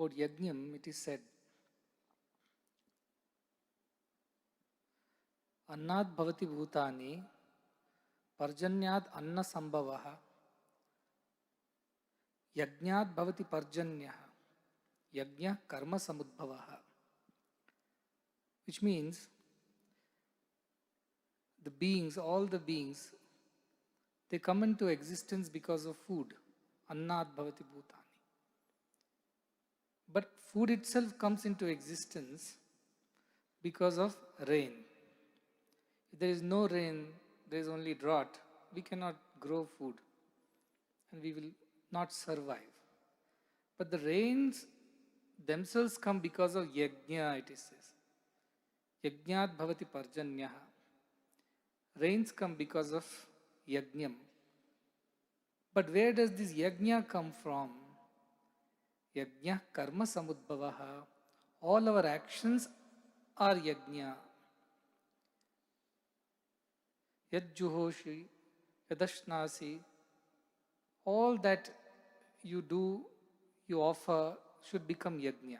about Yajnam, it is said, Annad bhavati bhutani, Parjanyad anna sambhavaha, Yajnad bhavati parjanyaha, Yajna karma samudbhavaha. Which means, the beings, all the beings, they come into existence because of food. Annad bhavati bhutani. But food itself comes into existence because of rain. If there is no rain, there is only drought. We cannot grow food and we will not survive. But the rains themselves come because of yajna, it says. Yajnat bhavati parjanyaha. Rains come because of yajnam. But where does this yajna come from? Yajna karma samudbhavaha. All our actions are yajna. Yajjuhoshi, yadashnasi. All that you do, you offer, should become yajna.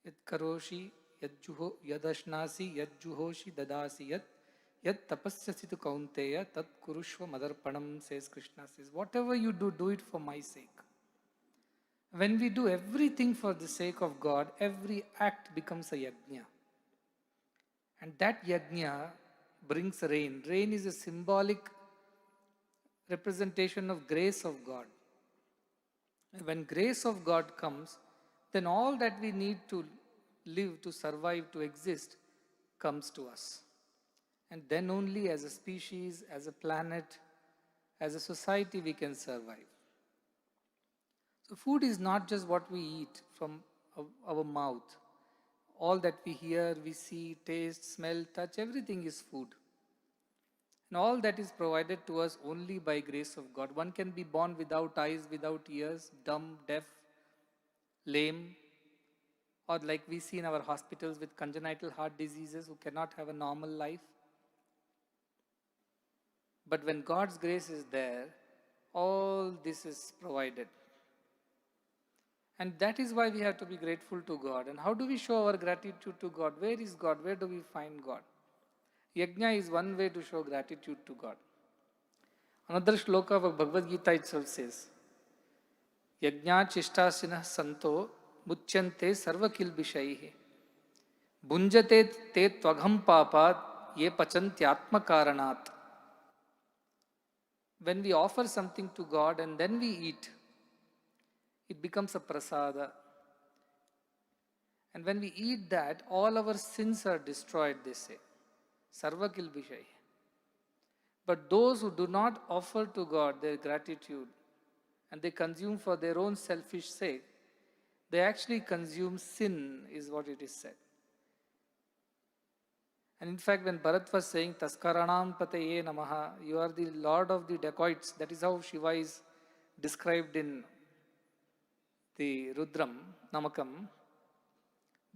Yad karoshi, yadashnasi, yajjuhoshi, dadasi, yad tapasyasi tu kaunteya, tat kurushva madarpanam, says Krishna. Says, whatever you do, do it for my sake. When we do everything for the sake of God, every act becomes a yajna. And that yajna brings rain. Rain is a symbolic representation of grace of God. And when grace of God comes, then all that we need to live, to survive, to exist, comes to us. And then only as a species, as a planet, as a society, we can survive. So food is not just what we eat from our mouth. All that we hear, we see, taste, smell, touch, everything is food. And all that is provided to us only by grace of God. One can be born without eyes, without ears, dumb, deaf, lame, or like we see in our hospitals with congenital heart diseases who cannot have a normal life. But when God's grace is there, all this is provided. And that is why we have to be grateful to God. And how do we show our gratitude to God? Where is God? Where do we find God? Yajna is one way to show gratitude to God. Another shloka of Bhagavad Gita itself says, Yajna chishtasinah santo muchyante sarva kilbishaihe bunjate te tvagham papat ye pachantyatma karanat. When we offer something to God and then we eat, it becomes a prasada. And when we eat that, all our sins are destroyed, they say. Sarva kilbishai. But those who do not offer to God their gratitude and they consume for their own selfish sake, they actually consume sin, is what it is said. And in fact, when Bharat was saying, Taskaranam Pataye Namaha, you are the Lord of the dacoits, that is how Shiva is described in the Rudram, Namakam.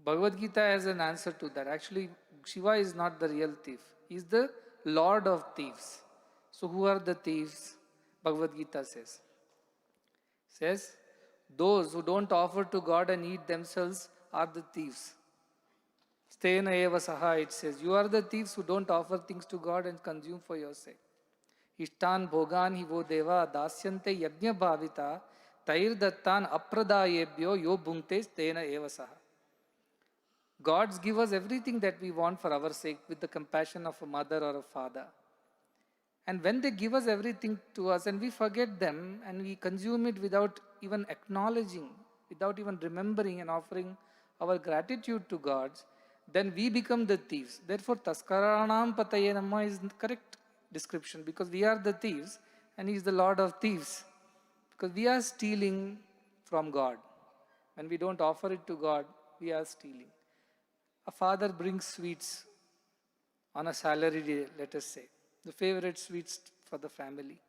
Bhagavad Gita has an answer to that. Actually, Shiva is not the real thief. He is the Lord of thieves. So who are the thieves? Bhagavad Gita says, those who don't offer to God and eat themselves are the thieves. Stena eva saha, it says, you are the thieves who don't offer things to God and consume for your sake. Ishtan bhogan hi vo deva dasyante yajna bhavita tair dattan apradayebhyo yo bhunkte stena eva saha. Gods give us everything that we want for our sake with the compassion of a mother or a father. And when they give us everything to us and we forget them and we consume it without even acknowledging, without even remembering and offering our gratitude to God, then we become the thieves. Therefore, Taskaranam Pataye Namah is the correct description because we are the thieves and He is the Lord of thieves. Because we are stealing from God. When we don't offer it to God, we are stealing. A father brings sweets on a salary day, let us say, the favorite sweets for the family.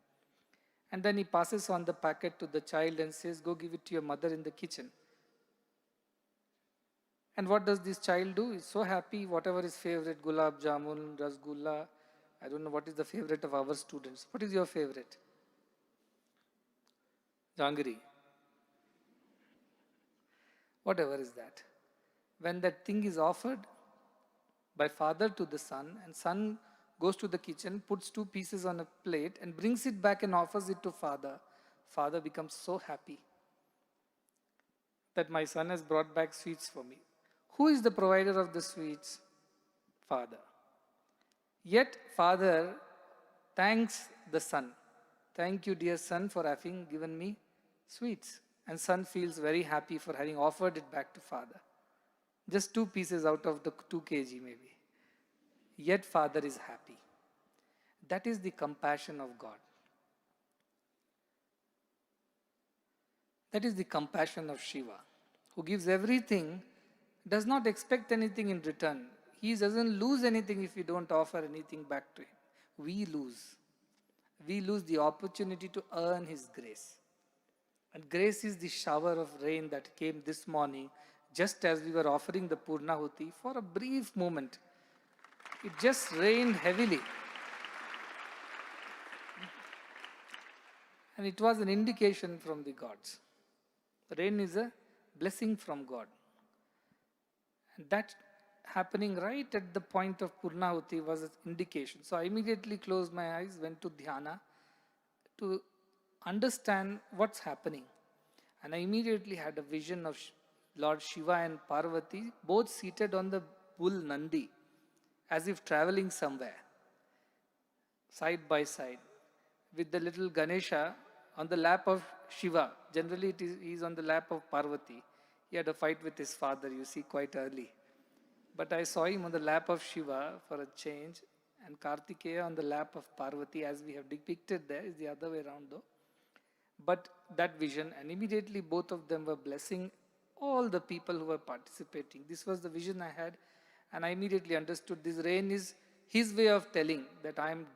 And then he passes on the packet to the child and says, go give it to your mother in the kitchen. And what does this child do? He's so happy, whatever is favorite, gulab jamun, rasgulla. I don't know what is the favorite of our students. What is your favorite? Jangri. Whatever is that. When that thing is offered by father to the son, and son goes to the kitchen, puts two pieces on a plate and brings it back and offers it to father, father becomes so happy that my son has brought back sweets for me. Who is the provider of the sweets? Father. Yet father thanks the son. Thank you, dear son, for having given me sweets. And son feels very happy for having offered it back to father. Just two pieces out of the 2 kg maybe. Yet father is happy. That is the compassion of God. That is the compassion of Shiva, who gives everything, does not expect anything in return. He doesn't lose anything if we don't offer anything back to him. We lose. We lose the opportunity to earn his grace. And grace is the shower of rain that came this morning, just as we were offering the Purnahuti. For a brief moment, it just rained heavily. And it was an indication from the gods. Rain is a blessing from God. And that happening right at the point of Purnahuti was an indication. So I immediately closed my eyes, went to Dhyana to understand what's happening. And I immediately had a vision of Lord Shiva and Parvati, both seated on the bull Nandi, as if traveling somewhere, side by side, with the little Ganesha on the lap of Shiva. Generally, he's on the lap of Parvati. He had a fight with his father, you see, quite early. But I saw him on the lap of Shiva for a change, and Kartikeya on the lap of Parvati, as we have depicted there, is the other way around though. But that vision, and immediately both of them were blessing all the people who were participating. This was the vision I had, and I immediately understood this rain is his way of telling that I am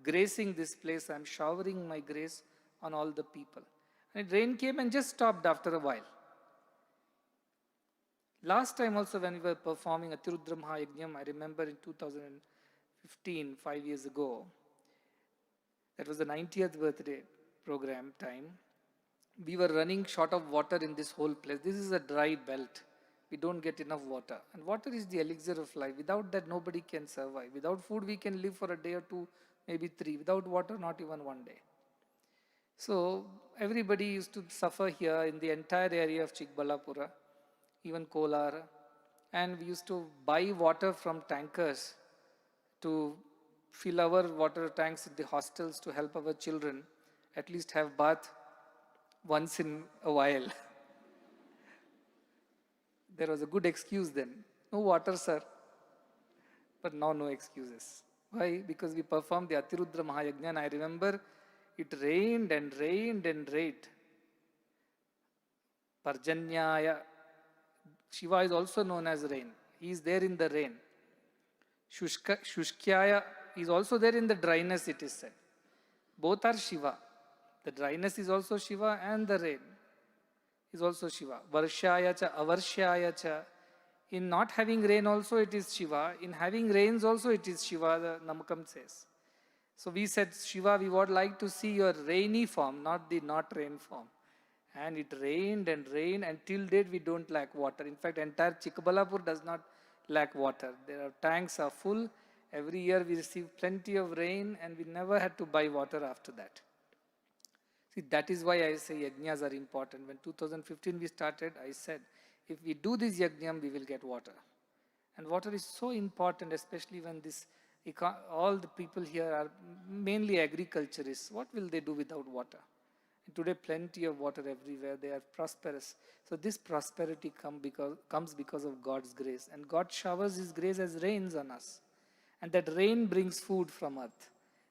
gracing this place, I am showering my grace on all the people. And rain came and just stopped after a while. Last time also when we were performing Atirudra Mahayajnam, I remember in 2015, 5 years ago, that was the 90th birthday program time, we were running short of water in this whole place. This is a dry belt. We don't get enough water. And water is the elixir of life. Without that, nobody can survive. Without food, we can live for a day or two, maybe 3. Without water, not even 1 day. So everybody used to suffer here in the entire area of Chikbalapura, even Kolar. And we used to buy water from tankers to fill our water tanks in the hostels to help our children at least have bath once in a while. There was a good excuse then. No water, sir. But now no excuses. Why? Because we performed the Atirudra Mahayajna, and I remember it rained and rained and rained. Parjanyaya. Shiva is also known as rain. He is there in the rain. Shushkyaya is also there in the dryness, it is said. Both are Shiva. The dryness is also Shiva, and the rain is also Shiva. Varshaya cha, avarshaya cha. In not having rain also it is Shiva. In having rains also it is Shiva, the Namakam says. So we said, Shiva, we would like to see your rainy form, not the not rain form. And it rained and rained, and till date we don't lack water. In fact, entire Chikbalapur does not lack water. Their tanks are full. Every year we receive plenty of rain, and we never had to buy water after that. See, that is why I say yajnas are important. When 2015 we started, I said, if we do this yajnam, we will get water. And water is so important, especially when all the people here are mainly agriculturists. What will they do without water? And today, plenty of water everywhere. They are prosperous. So this prosperity comes because of God's grace. And God showers His grace as rains on us. And that rain brings food from earth.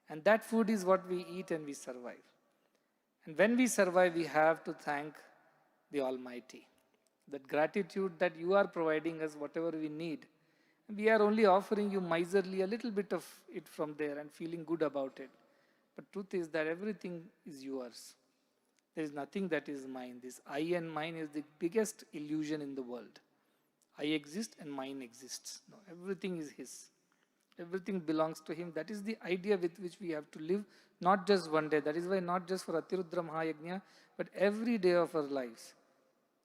And that food is what we eat and we survive. And when we survive, we have to thank the Almighty. That gratitude that you are providing us whatever we need. We are only offering you miserly a little bit of it from there and feeling good about it. But truth is that everything is yours. There is nothing that is mine. This I and mine is the biggest illusion in the world. I exist and mine exists. No, everything is His. Everything belongs to Him. That is the idea with which we have to live, not just one day. That is why not just for Atirudra Mahayajna, but every day of our lives.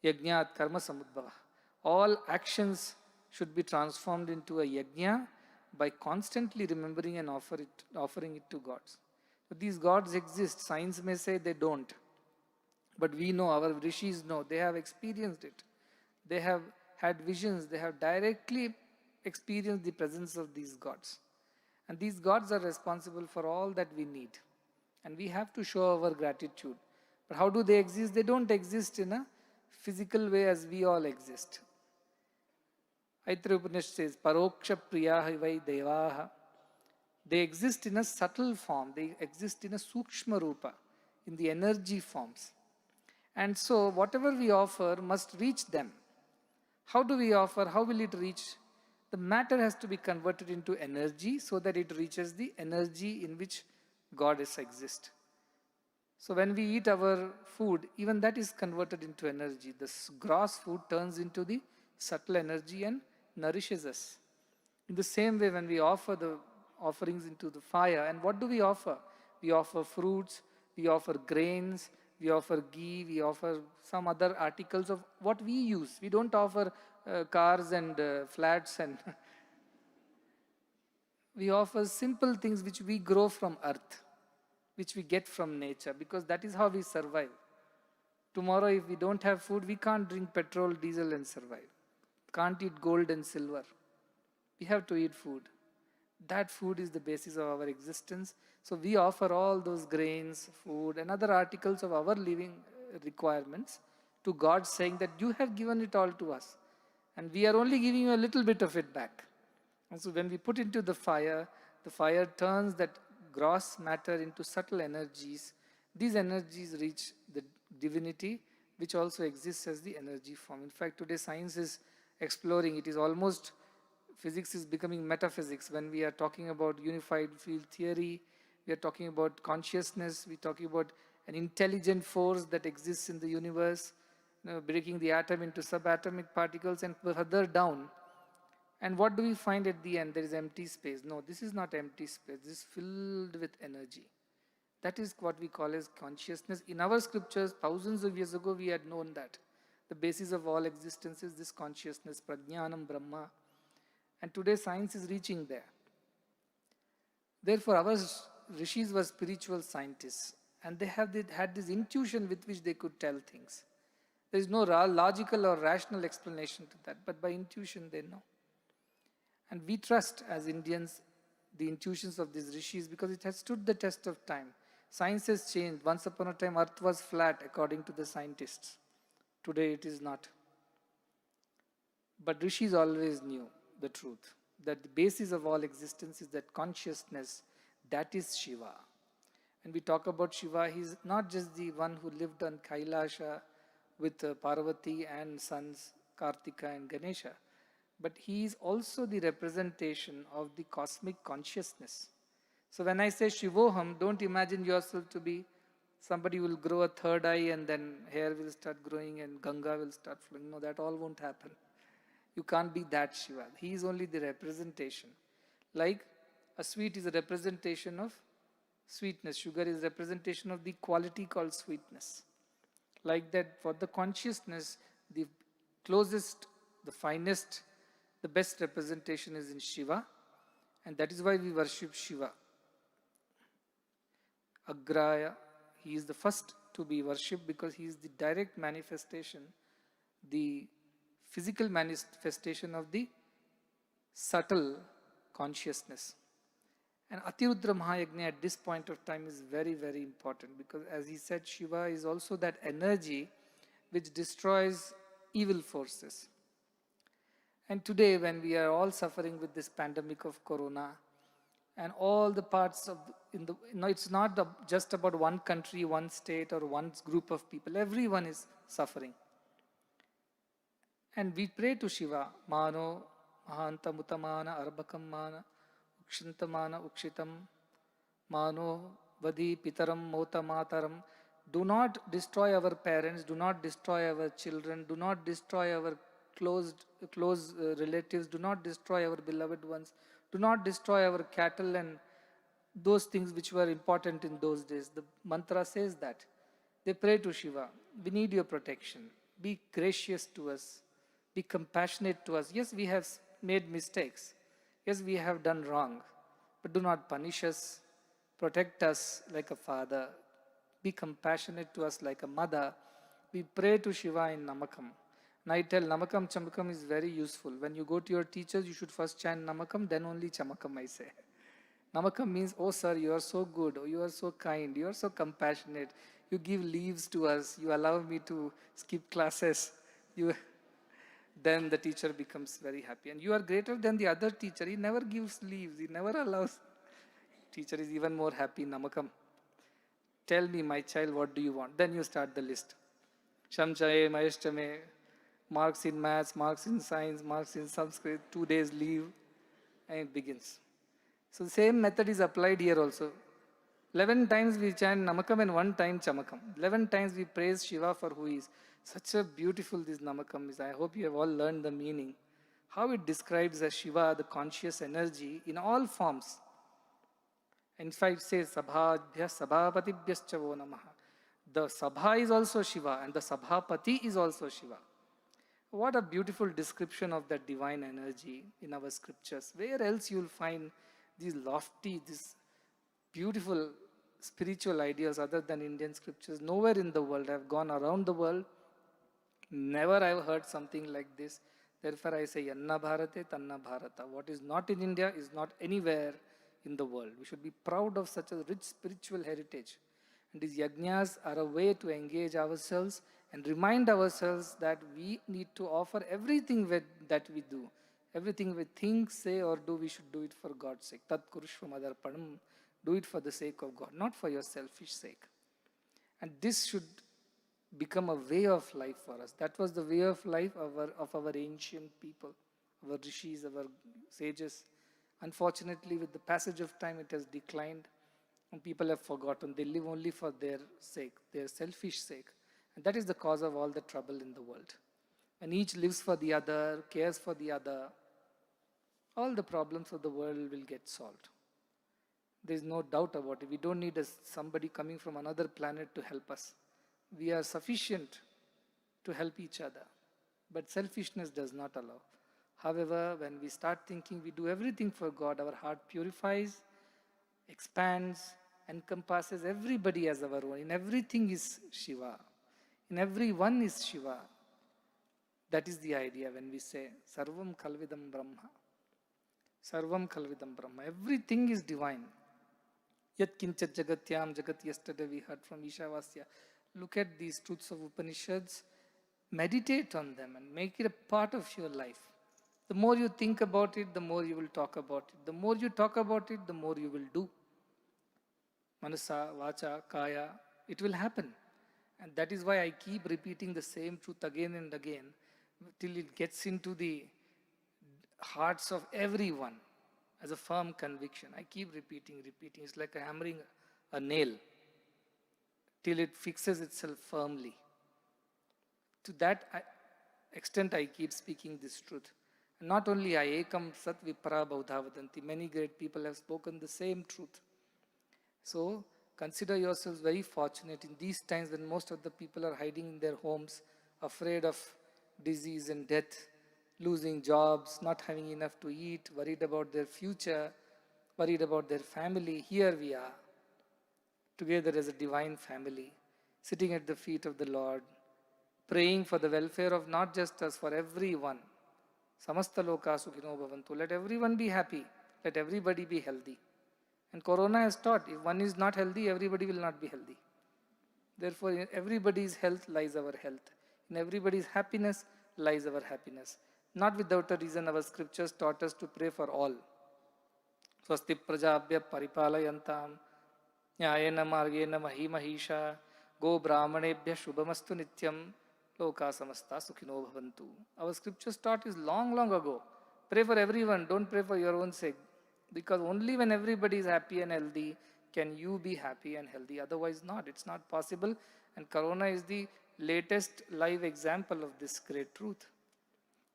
Yajnat karma samudbhava. All actions should be transformed into a yajna by constantly remembering and offering it to gods. So these gods exist. Science may say they don't. But we know, our rishis know, they have experienced it. They have had visions, they have directly experienced the presence of these gods. And these gods are responsible for all that we need. And we have to show our gratitude. But how do they exist? They don't exist in a physical way as we all exist. Aitreya Upanishad says, Paroksha Priyaha vai Devaha. They exist in a subtle form. They exist in a Sukshma Rupa, in the energy forms. And so whatever we offer must reach them. How do we offer? How will it reach? The matter has to be converted into energy so that it reaches the energy in which goddess exists. So when we eat our food, even that is converted into energy. This gross food turns into the subtle energy and nourishes us. In the same way, when we offer the offerings into the fire, and what do we offer? We offer fruits, we offer grains, we offer ghee, we offer some other articles of what we use. We don't offer cars and flats, and we offer simple things which we grow from earth, which we get from nature, because that is how we survive. Tomorrow, if we don't have food, we can't drink petrol, diesel and survive. Can't eat gold and silver. We have to eat food. That food is the basis of our existence. So we offer all those grains, food and other articles of our living requirements to God, saying that you have given it all to us. And we are only giving you a little bit of it back. And so when we put into the fire turns that gross matter into subtle energies. These energies reach the divinity, which also exists as the energy form. In fact, today science is exploring, it is almost, physics is becoming metaphysics. When we are talking about unified field theory, we are talking about consciousness, we are talking about an intelligent force that exists in the universe, breaking the atom into subatomic particles and further down. And what do we find at the end? There is empty space. No, this is not empty space. This is filled with energy. That is what we call as consciousness. In our scriptures, thousands of years ago, we had known that. The basis of all existence is this consciousness, Prajnanam Brahma. And today science is reaching there. Therefore, our rishis were spiritual scientists. And they had this intuition with which they could tell things. There is no logical or rational explanation to that. But by intuition, they know. And we trust as Indians the intuitions of these rishis because it has stood the test of time. Science has changed. Once upon a time, earth was flat according to the scientists. Today it is not. But rishis always knew the truth, that the basis of all existence is that consciousness, that is Shiva. And we talk about Shiva, he is not just the one who lived on Kailasha with Parvati and sons Kartika and Ganesha, but he is also the representation of the cosmic consciousness. So when I say Shivoham, don't imagine yourself to be somebody who will grow a third eye and then hair will start growing and Ganga will start flowing. No, that all won't happen. You can't be that Shiva. He is only the representation. Like a sweet is a representation of sweetness. Sugar is a representation of the quality called sweetness. Like that, for the consciousness, the closest, the finest, the best representation is in Shiva. And that is why we worship Shiva. Agraya, he is the first to be worshipped because he is the direct manifestation, the physical manifestation of the subtle consciousness. And Atirudra Mahayajna at this point of time is very, very important because as he said, Shiva is also that energy which destroys evil forces. And today when we are all suffering with this pandemic of corona and all the parts of, it's not just about one country, one state or one group of people, everyone is suffering. And we pray to Shiva, Mano, Mahanta Mutamana, Arbakam Mana, Ukshantamana, Ukshitam, Mano, Vadi, Pitaram, Mota Mataram. Do not destroy our parents, do not destroy our children, do not destroy our close relatives, do not destroy our beloved ones, Do not destroy our cattle and those things which were important in those days. The mantra says that. They pray to Shiva. We need your protection. Be gracious to us. Be compassionate to us. Yes, we have made mistakes. Yes, we have done wrong. But do not punish us. Protect us like a father. Be compassionate to us like a mother. We pray to Shiva in Namakam. And I tell Namakam Chamakam is very useful. When you go to your teachers, you should first chant Namakam, then only Chamakam, I say. Namakam means, oh sir, you are so good, oh, you are so kind, you are so compassionate. You give leaves to us, you allow me to skip classes. Then the teacher becomes very happy. And you are greater than the other teacher. He never gives leaves, he never allows. Teacher is even more happy, Namakam. Tell me, my child, what do you want? Then you start the list. Shamchaye, Maheshtame, marks in maths, marks in science, marks in Sanskrit, 2 days leave, and it begins. So the same method is applied here also. 11 times we chant Namakam and 1 time Chamakam. 11 times we praise Shiva for who he is. Such a beautiful this Namakam is. I hope you have all learned the meaning. How it describes as Shiva, the conscious energy in all forms. In fact, it says, Sabhadhya Sabhapatibhyascha Namaha. The Sabha is also Shiva and the Sabhapati is also Shiva. What a beautiful description of that divine energy in our scriptures. Where else you will find these lofty, these beautiful spiritual ideas other than Indian scriptures? Nowhere in the world. I have gone around the world. Never I have heard something like this. Therefore I say, Yanna Bharate, Tanna Bharata. What is not in India is not anywhere in the world. We should be proud of such a rich spiritual heritage. And these yajnas are a way to engage ourselves and remind ourselves that we need to offer everything that we do. Everything we think, say or do, we should do it for God's sake. Tat kurushva madarpanam. Do it for the sake of God, not for your selfish sake. And this should become a way of life for us. That was the way of life of our ancient people, our rishis, our sages. Unfortunately, with the passage of time, it has declined and people have forgotten. They live only for their sake, their selfish sake. And that is the cause of all the trouble in the world. When each lives for the other, cares for the other, all the problems of the world will get solved. There is no doubt about it. We don't need somebody coming from another planet to help us. We are sufficient to help each other. But selfishness does not allow. However, when we start thinking we do everything for God, our heart purifies, expands, encompasses everybody as our own. In everything is Shiva. In everyone is Shiva. That is the idea when we say, Sarvam Kalvidam Brahma. Sarvam Kalvidam Brahma. Everything is divine. Yat kinchat jagatyam jagat, yesterday we heard from Ishavasya. Look at these truths of Upanishads, meditate on them and make it a part of your life. The more you think about it, the more you will talk about it. The more you talk about it, the more you will do. Manasa, Vacha, Kaya, it will happen. And that is why I keep repeating the same truth again and again till it gets into the hearts of everyone as a firm conviction. I keep repeating. It's like hammering a nail till it fixes itself firmly. To that extent, I keep speaking this truth. And not only I, ekam sat vipara baudha vadanti, many great people have spoken the same truth. So, consider yourselves very fortunate in these times when most of the people are hiding in their homes, afraid of disease and death, losing jobs, not having enough to eat, worried about their future, worried about their family. Here we are, together as a divine family, sitting at the feet of the Lord, praying for the welfare of not just us, for everyone. Samasta loka sukhino bhavantu. Let everyone be happy. Let everybody be healthy. And Corona has taught, if one is not healthy, everybody will not be healthy. Therefore, in everybody's health lies our health. In everybody's happiness lies our happiness. Not without a reason, our scriptures taught us to pray for all. Swasti prajabhya paripalayantam, nyayena margena mahimahisha, go brahmanebhya shubhamastu nityam, loka samasta sukhino bhavantu. Our scriptures taught is long, long ago. Pray for everyone, don't pray for your own sake. Because only when everybody is happy and healthy can you be happy and healthy. Otherwise not. It's not possible. And Corona is the latest live example of this great truth.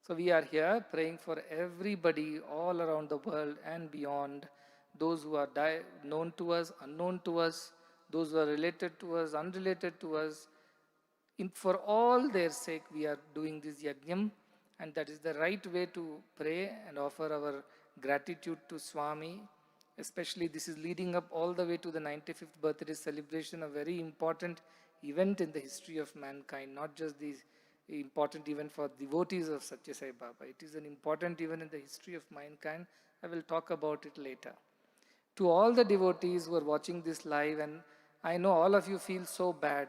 So we are here praying for everybody all around the world and beyond, those who are known to us, unknown to us, those who are related to us, unrelated to us. For all their sake, we are doing this yajnam, and that is the right way to pray and offer our gratitude to Swami. Especially, this is leading up all the way to the 95th birthday celebration, a very important event in the history of mankind, not just the important event for devotees of Satya Sai Baba. It is an important event in the history of mankind. I will talk about it later. To all the devotees who are watching this live, and I know all of you feel so bad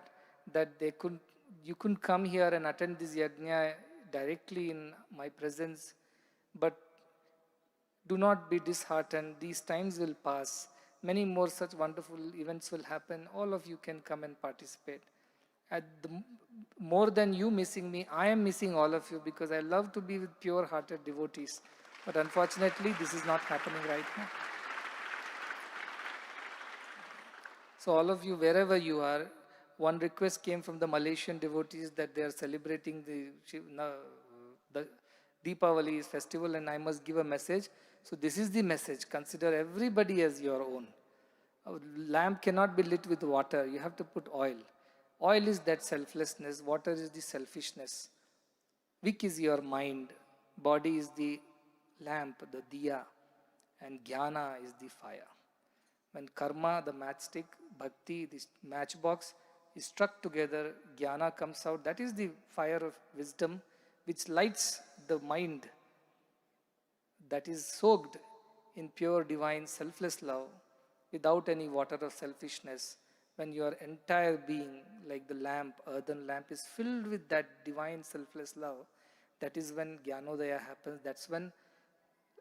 that you couldn't come here and attend this yajna directly in my presence, but do not be disheartened. These times will pass. Many more such wonderful events will happen. All of you can come and participate. More than you missing me, I am missing all of you because I love to be with pure-hearted devotees. But unfortunately, this is not happening right now. So all of you, wherever you are, one request came from the Malaysian devotees that they are celebrating the Deepavali festival, and I must give a message. So this is the message. Consider everybody as your own. A lamp cannot be lit with water. You have to put oil. Oil is that selflessness. Water is the selfishness. Wick is your mind. Body is the lamp, the diya. And jnana is the fire. When karma, the matchstick, bhakti, this matchbox is struck together, jnana comes out. That is the fire of wisdom which lights the mind that is soaked in pure divine selfless love without any water of selfishness. When your entire being, like the lamp, earthen lamp, is filled with that divine selfless love, that is when Jnanodaya happens. That's when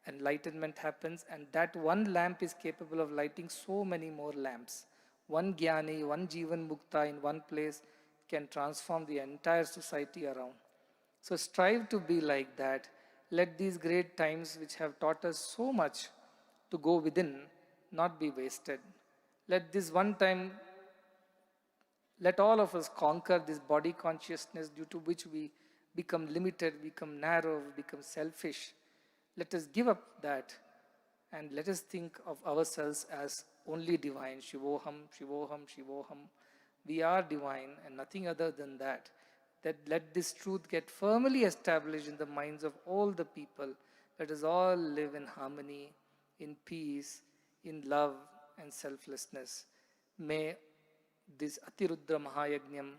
enlightenment happens, and that one lamp is capable of lighting so many more lamps. One Jnani, one Jivan Mukta in one place can transform the entire society around. So strive to be like that. Let these great times which have taught us so much to go within not be wasted. Let this one time, let all of us conquer this body consciousness due to which we become limited, become narrow, become selfish. Let us give up that and let us think of ourselves as only divine. Shivoham, Shivoham, Shivoham. We are divine and nothing other than that. That let this truth get firmly established in the minds of all the people. Let us all live in harmony, in peace, in love and selflessness. May this Atirudra Mahayajnam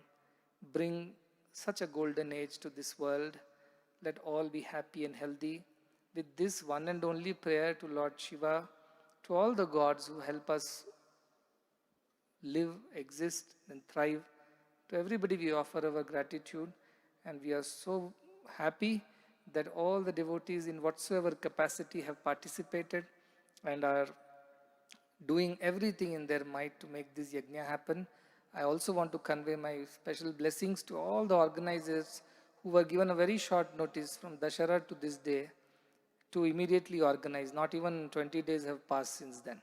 bring such a golden age to this world. Let all be happy and healthy. With this one and only prayer to Lord Shiva, to all the gods who help us live, exist and thrive, to everybody we offer our gratitude, and we are so happy that all the devotees in whatsoever capacity have participated and are doing everything in their might to make this yajna happen. I also want to convey my special blessings to all the organizers who were given a very short notice from Dashara to this day to immediately organize. Not even 20 days have passed since then.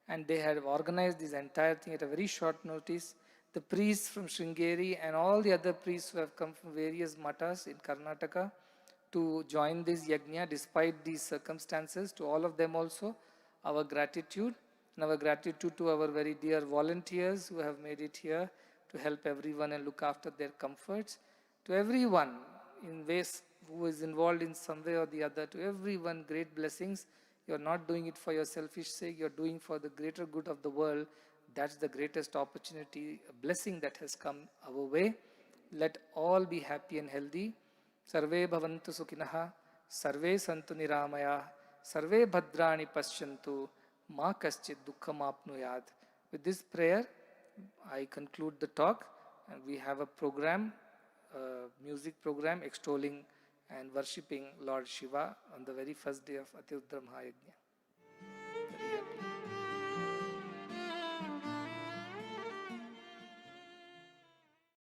And they had organized this entire thing at a very short notice. The priests from Sringeri and all the other priests who have come from various matas in Karnataka to join this yajna despite these circumstances, to all of them also, our gratitude. And our gratitude to our very dear volunteers who have made it here to help everyone and look after their comforts. To everyone in ways who is involved in some way or the other, to everyone, great blessings. You're not doing it for your selfish sake, you're doing for the greater good of the world. That's the greatest opportunity, a blessing that has come our way. Let all be happy and healthy. Sarve bhavantu sukhinaha, sarve santu niramaya, sarve bhadrani paschyantu, ma kaschid dukkham apnuyat. With this prayer, I conclude the talk, and we have a program, music program extolling and worshipping Lord Shiva on the very first day of Atirudra Mahayajna.